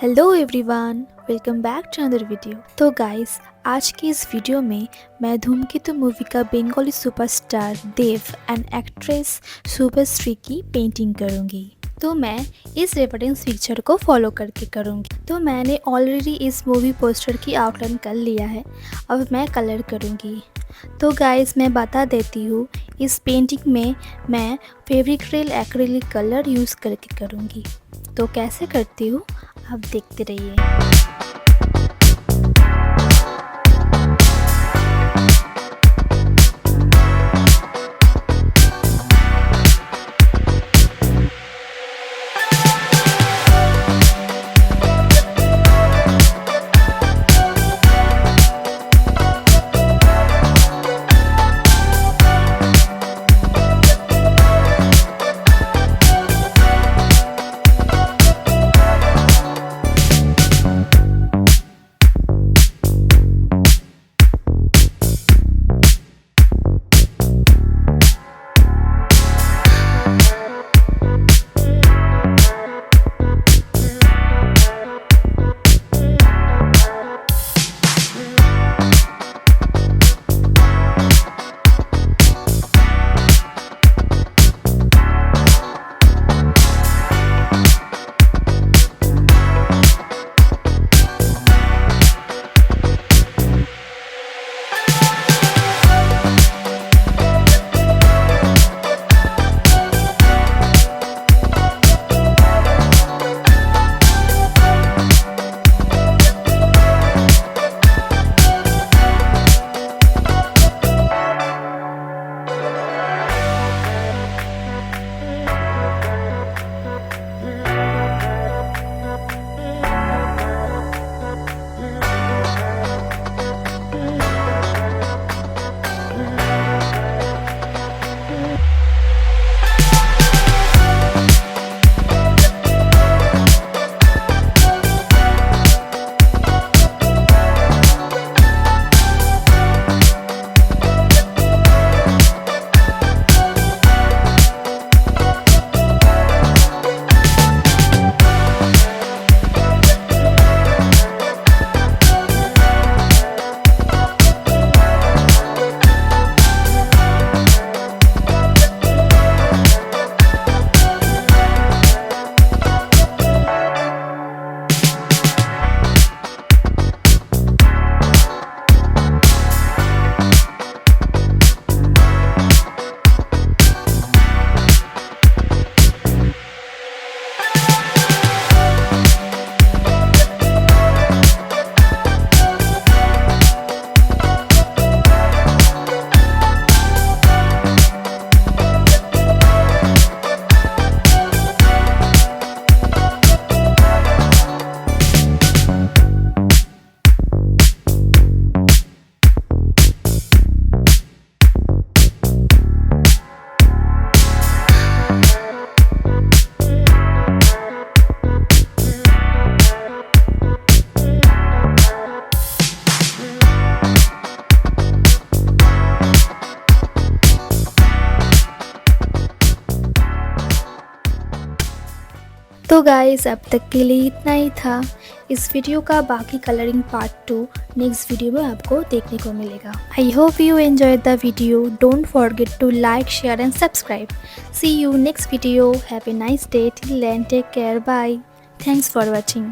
Hello everyone, welcome back to another video. तो guys, आज की इस वीडियो में मैं धूमकेतु मूवी का Bengali superstar Dev and actress Subhashree की पेंटिंग करूंगी। तो मैं इस रेफरेंस पिक्चर को फॉलो करके करूंगी। तो मैंने ऑलरेडी इस मूवी पोस्टर की आउटलाइन कर लिया है, अब मैं कलर करूंगी। तो गाइस, मैं बता देती हूँ, इस पेंटिंग में मैं फेविक्रिल एक्रिलिक कलर यूज़ करके करूँगी। तो कैसे करती हूँ आप देखते रहिए। तो गाइस, अब तक के लिए इतना ही था। इस वीडियो का बाकी कलरिंग पार्ट 2 नेक्स्ट वीडियो में आपको देखने को मिलेगा। I hope you enjoy the video. Don't forget to like, share and subscribe. See you next video. Have a nice day. Till then take care. Bye. Thanks for watching.